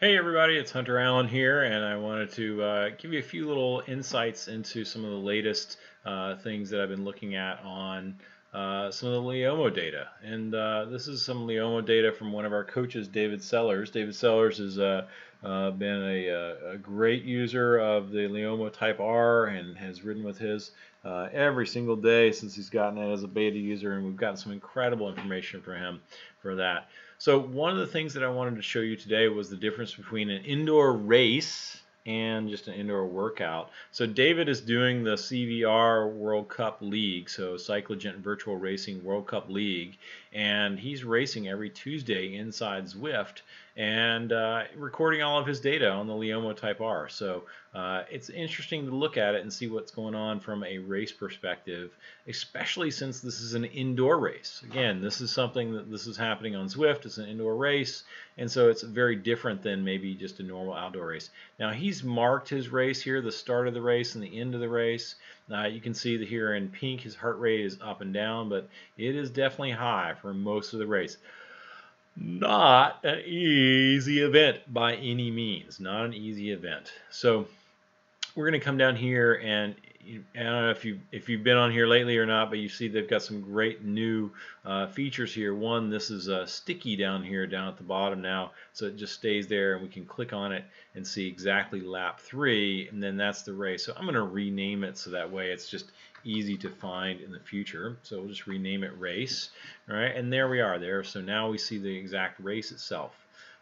Hey everybody, it's Hunter Allen here, and I wanted to give you a few little insights into some of the latest things that I've been looking at on some of the Leomo data. And this is some Leomo data from one of our coaches, David Sellars. David Sellars has been a great user of the Leomo Type-R and has ridden with his every single day since he's gotten it as a beta user, and we've gotten some incredible information from him for that. So one of the things that I wanted to show you today was the difference between an indoor race and just an indoor workout. So David is doing the CVR World Cup League, so Cyclogent Virtual Racing World Cup League, and he's racing every Tuesday inside Zwift and recording all of his data on the Leomo Type-R. So it's interesting to look at it and see what's going on from a race perspective, especially since this is an indoor race. Again, this is something that this is happening on Zwift. It's an indoor race, and so it's very different than maybe just a normal outdoor race. Now he's marked his race here, the start of the race and the end of the race. You can see that here in pink his heart rate is up and down, but it is definitely high for most of the race. Not an easy event by any means, not an easy event. So we're going to come down here, and I don't know if you've been on here lately or not, but you see they've got some great new features here. One, this is sticky down here, down at the bottom now, so it just stays there, and we can click on it and see exactly lap 3, and then that's the race. So I'm going to rename it so that way it's just easy to find in the future. So we'll just rename it race. All right, and there we are there. So now we see the exact race itself.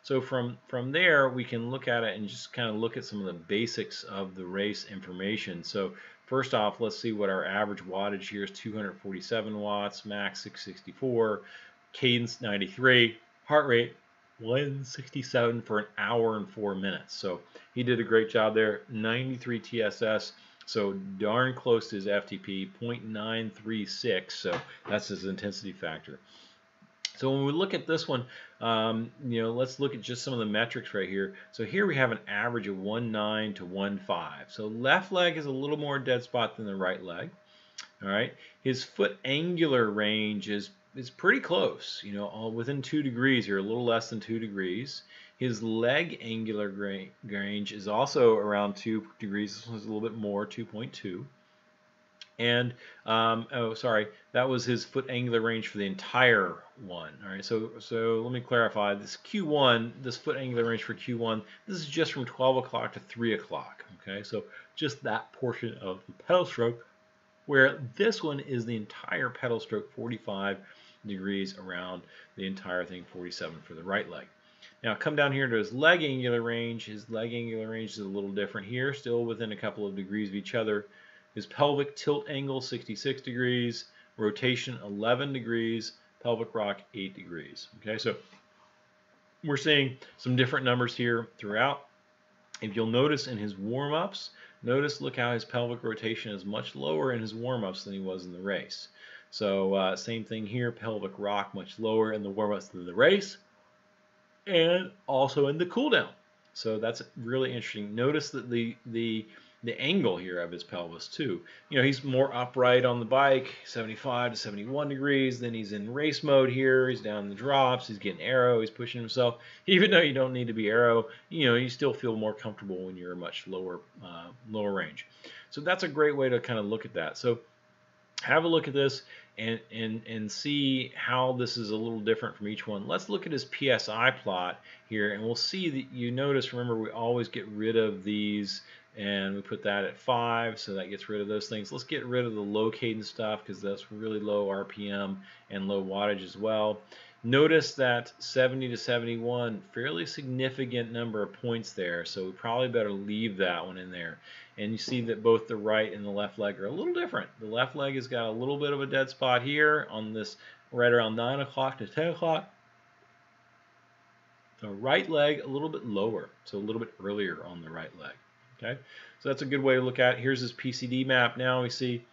So from there, we can look at it and just kind of look at some of the basics of the race information. So first off, let's see what our average wattage here is: 247 watts, max 664, cadence 93, heart rate 167 for an hour and 4 minutes. So he did a great job there. 93 TSS. So darn close to his FTP, 0.936, so that's his intensity factor. So when we look at this one, let's look at just some of the metrics right here. So here we have an average of 1.9 to 1.5. So left leg is a little more dead spot than the right leg. All right, his foot angular range is pretty close, all within 2 degrees here, a little less than 2 degrees. His leg angular range is also around 2 degrees. This one's a little bit more, 2.2. And that was his foot angular range for the entire one. All right, so let me clarify. This Q1, this foot angular range for Q1, this is just from 12 o'clock to 3 o'clock. Okay, so just that portion of the pedal stroke, where this one is the entire pedal stroke, 45 degrees around the entire thing, 47 for the right leg. Now come down here to his leg angular range. His leg angular range is a little different here, still within a couple of degrees of each other. His pelvic tilt angle 66 degrees, rotation 11 degrees, pelvic rock 8 degrees. Okay, so we're seeing some different numbers here throughout. If you'll notice in his warm-ups, look how his pelvic rotation is much lower in his warm-ups than he was in the race. So same thing here, pelvic rock much lower in the warm-ups than the race, and also in the cool-down. So that's really interesting. Notice that the angle here of his pelvis too. He's more upright on the bike, 75 to 71 degrees. Then he's in race mode here. He's down the drops. He's getting aero. He's pushing himself. Even though you don't need to be aero, you still feel more comfortable when you're a much lower range. So that's a great way to kind of look at that. So have a look at this and see how this is a little different from each one. Let's look at his PSI plot here, and we'll see that you notice, remember, we always get rid of these, and we put that at 5, so that gets rid of those things. Let's get rid of the low cadence stuff because that's really low RPM and low wattage as well. Notice that 70 to 71, fairly significant number of points there, so we probably better leave that one in there. And you see that both the right and the left leg are a little different. The left leg has got a little bit of a dead spot here on this right around 9 o'clock to 10 o'clock. The right leg a little bit lower, so a little bit earlier on the right leg. Okay, so that's a good way to look at it. Here's his PCD map. Now we see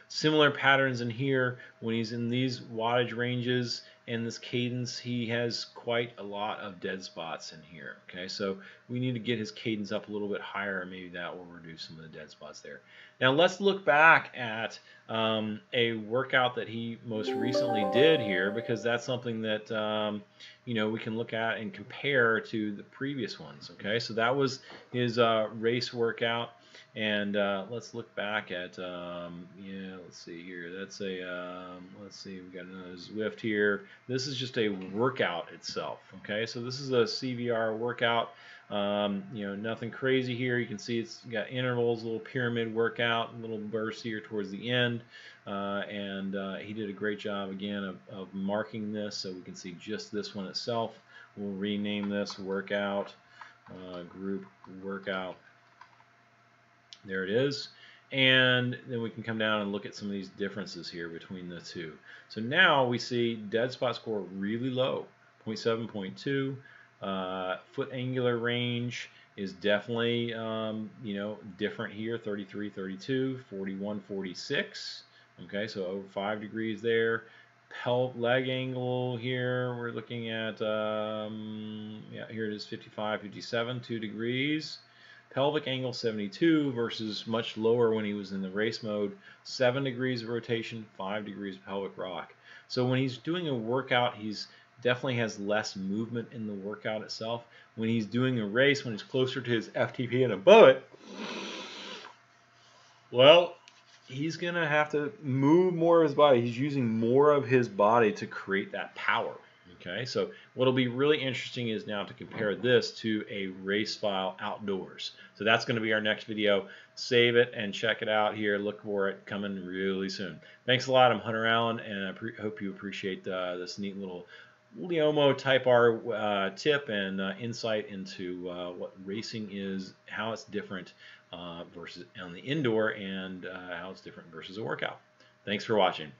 similar patterns in here. When he's in these wattage ranges and this cadence, he has quite a lot of dead spots in here. Okay, so we need to get his cadence up a little bit higher, and maybe that will reduce some of the dead spots there. Now let's look back at a workout that he most recently did here, because that's something that we can look at and compare to the previous ones. Okay, so that was his race workout. And let's look back at, let's see here. That's let's see, we got another Zwift here. This is just a workout itself. Okay, so this is a CVR workout. Nothing crazy here. You can see it's got intervals, a little pyramid workout, a little burst here towards the end. And he did a great job again of marking this, so we can see just this one itself. We'll rename this workout, group workout. There it is. And then we can come down and look at some of these differences here between the two. So now we see dead spot score really low, 0.7, 0.2. Foot angular range is definitely, different here, 33, 32, 41, 46. Okay, so over 5 degrees there. Leg angle here, we're looking at, here it is, 55, 57, 2 degrees. Pelvic angle 72 versus much lower when he was in the race mode, 7 degrees of rotation, 5 degrees of pelvic rock. So when he's doing a workout, he's definitely has less movement in the workout itself. When he's doing a race, when he's closer to his FTP and above it, well, he's going to have to move more of his body. He's using more of his body to create that power. Okay, so what'll be really interesting is now to compare this to a race file outdoors. So that's going to be our next video. Save it and check it out here. Look for it coming really soon. Thanks a lot. I'm Hunter Allen, and I hope you appreciate this neat little Leomo Type-R tip and insight into what racing is, how it's different versus on the indoor, and how it's different versus a workout. Thanks for watching.